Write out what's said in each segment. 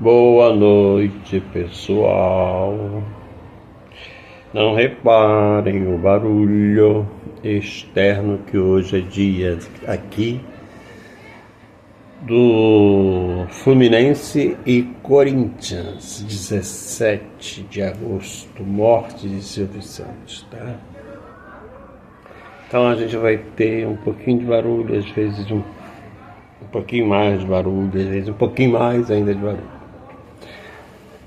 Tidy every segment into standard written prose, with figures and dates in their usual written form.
Boa noite, pessoal. Não reparem o barulho externo que hoje é dia aqui do Fluminense e Corinthians, 17 de agosto, morte de Silvio Santos, tá? Então a gente vai ter um pouquinho de barulho, às vezes um pouquinho mais de barulho, às vezes um pouquinho mais ainda de barulho.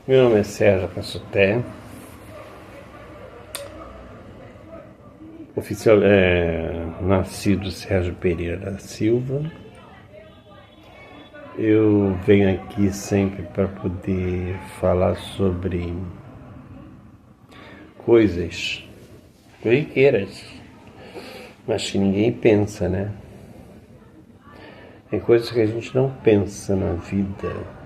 Meu nome é Sérgio Cassuté, nascido Sérgio Pereira da Silva. Eu venho aqui sempre para poder falar sobre coisas corriqueiras, mas que ninguém pensa, né? Tem coisas que a gente não pensa na vida.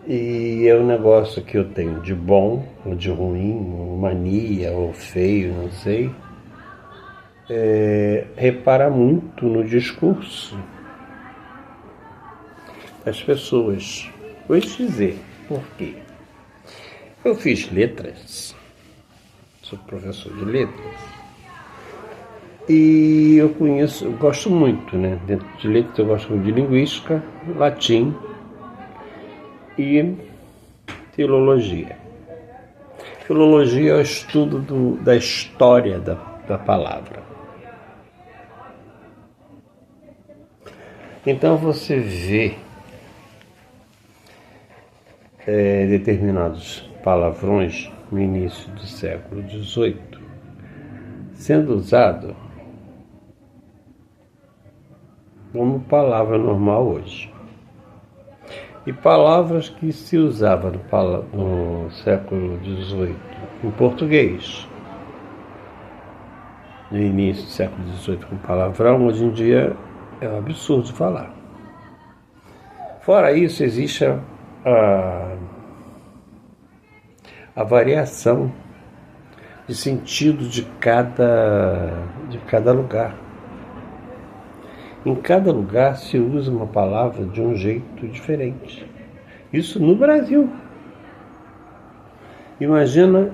E é um negócio que eu tenho de bom ou de ruim, ou mania ou feio, não sei. Reparar muito no discurso das pessoas. Vou te dizer por quê. Eu fiz letras, sou professor de letras, e eu gosto muito, né? Dentro de letras eu gosto muito de linguística, latim e filologia. Filologia é o estudo da história da palavra. Então você vê determinados palavrões no início do século XVIII sendo usado como palavra normal hoje. E palavras que se usavam no século XVIII em português, no início do século XVIII com palavrão, hoje em dia é um absurdo falar. Fora isso, existe a variação de sentido de cada lugar. Em cada lugar se usa uma palavra de um jeito diferente. Isso no Brasil. Imagina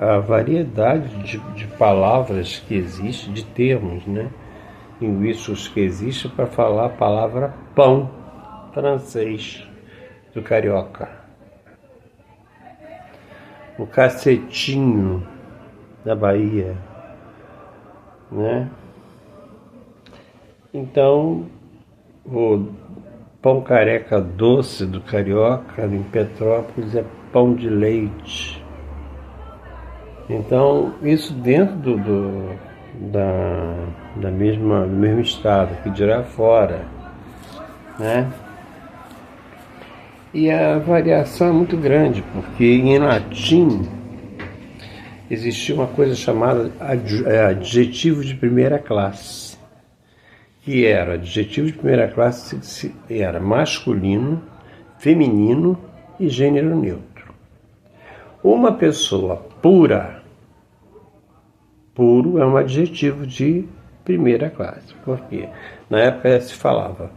a variedade de palavras que existe, de termos, né? Linguísticos que existe para falar a palavra pão, francês, do carioca. O cacetinho da Bahia, né? Então, o pão careca doce do carioca em Petrópolis é pão de leite. Então, isso dentro do mesmo estado, que dirá fora, né? E a variação é muito grande, porque em latim existia uma coisa chamada adjetivo de primeira classe, que era adjetivo de primeira classe, era masculino, feminino e gênero neutro. Uma pessoa pura, puro é um adjetivo de primeira classe. Por quê? Na época se falava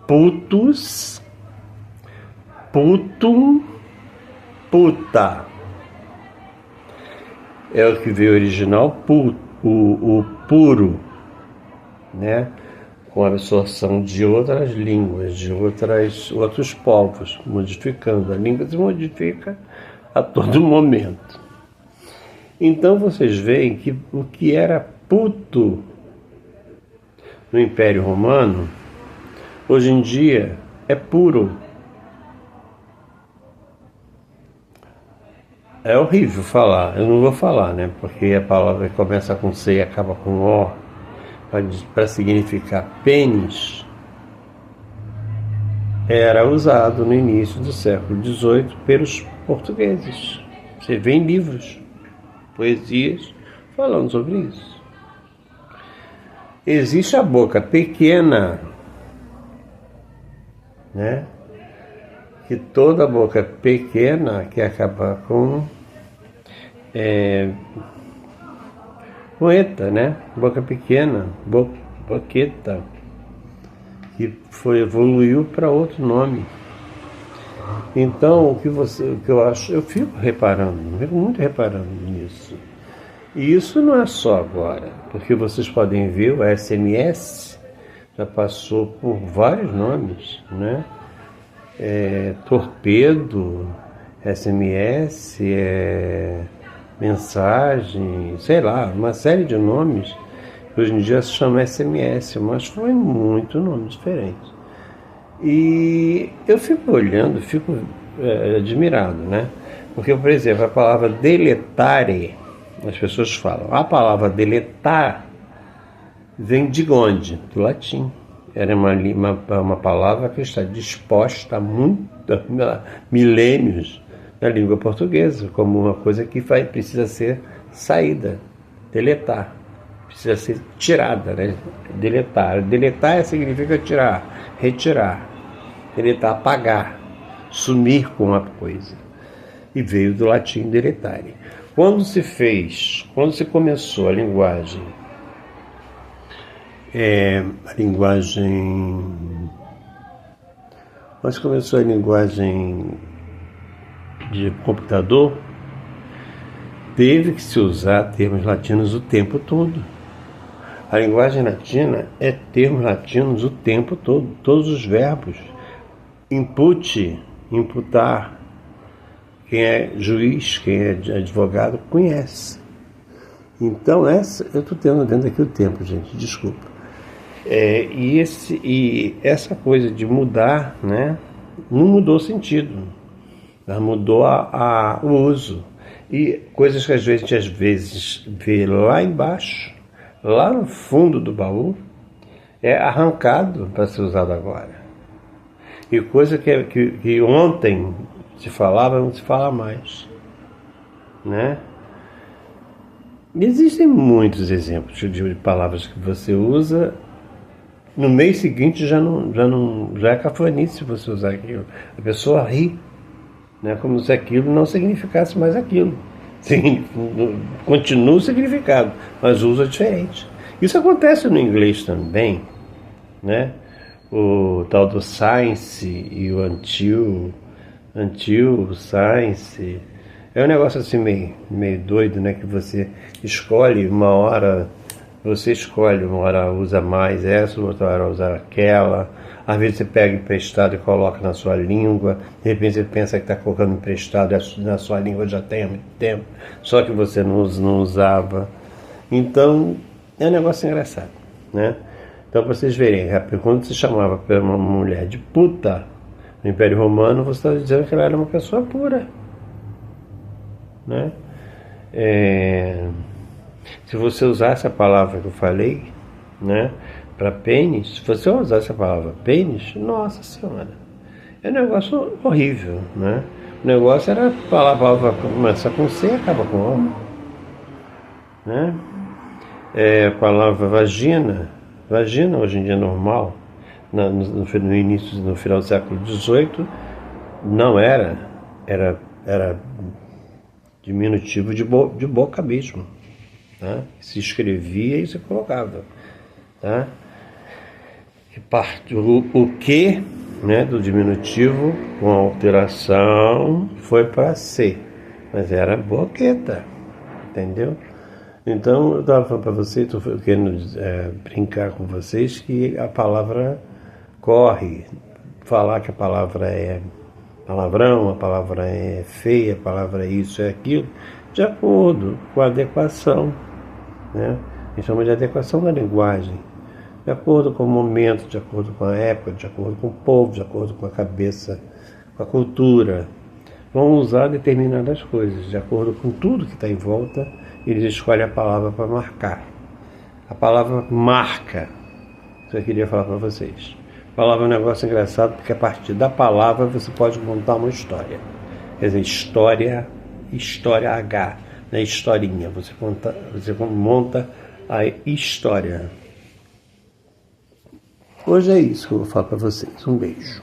putus, putum, puta. É o que veio original, o puro, né? Com a absorção de outras línguas, de outros povos, modificando. A língua se modifica a todo momento. Então vocês veem que o que era puto no Império Romano, hoje em dia é puro. É horrível falar, eu não vou falar, né? Porque a palavra começa com C e acaba com O, para significar pênis, era usado no início do século XVIII pelos portugueses. Você vê em livros, poesias, falando sobre isso. Existe a boca pequena, né? Que toda boca pequena que acaba com poeta, né? Boca pequena, boqueta, que evoluiu para outro nome. Então, o que eu acho, eu fico muito reparando nisso. E isso não é só agora, porque vocês podem ver, o SMS já passou por vários nomes, né? Torpedo, SMS, mensagem, sei lá, uma série de nomes. Hoje em dia se chama SMS, mas foi muito nome diferente. E eu fico olhando, fico admirado, né? Porque, por exemplo, a palavra deletare, as pessoas falam, a palavra deletar vem de onde? Do latim. Era uma palavra que está disposta há milênios na língua portuguesa, como uma coisa que precisa ser saída, deletar, precisa ser tirada, né? Deletar. Deletar significa tirar, retirar, deletar, apagar, sumir com uma coisa. E veio do latim deletare. Quando se começou a linguagem de computador, teve que se usar termos latinos o tempo todo. A linguagem latina é termos latinos o tempo todo, todos os verbos. Input, imputar. Quem é juiz, quem é advogado, conhece. Então, eu estou tendo dentro aqui o tempo, gente, desculpa. E essa coisa de mudar, né, não mudou o sentido, mas mudou o uso. E coisas que a gente às vezes vê lá embaixo, lá no fundo do baú, é arrancado para ser usado agora. E coisa que ontem se falava, não se fala mais, né? Existem muitos exemplos de palavras que você usa, no mês seguinte já é cafonice você usar aquilo. A pessoa ri, né? Como se aquilo não significasse mais aquilo. Continua o significado, mas o uso é diferente. Isso acontece no inglês também, né? O tal do science e o until, science. É um negócio assim meio doido, né? Que você escolhe uma hora usa mais essa, outra hora usa aquela. Às vezes você pega emprestado e coloca na sua língua. De repente você pensa que está colocando emprestado na sua língua já tem há muito tempo, só que você não usava. Então, é um negócio engraçado, né? Então, para vocês verem, quando se chamava uma mulher de puta no Império Romano, você estava dizendo que ela era uma pessoa pura, né? Se você usasse a palavra que eu falei, né, para pênis, se você usasse a palavra pênis, nossa senhora, é um negócio horrível, né? O negócio era falar a palavra começa com C e acaba com O, né? A palavra vagina hoje em dia é normal, no início, no final do século XVIII, não era diminutivo de boca mesmo, tá? Se escrevia e se colocava, tá? O que, né, do diminutivo com alteração foi para C, mas era boqueta, entendeu? Então eu estava falando para vocês, estou querendo brincar com vocês que a palavra corre, falar que a palavra é palavrão, a palavra é feia, a palavra é isso, é aquilo, de acordo com a adequação, né? A gente chama de adequação da linguagem, de acordo com o momento, de acordo com a época, de acordo com o povo, de acordo com a cabeça, com a cultura. Vão usar determinadas coisas, de acordo com tudo que está em volta, eles escolhem a palavra para marcar. A palavra marca, isso eu queria falar para vocês. A palavra é um negócio engraçado, porque a partir da palavra você pode montar uma história. Quer dizer, história H, né? Historinha. Você monta a história. Hoje é isso que eu vou falar para vocês. Um beijo.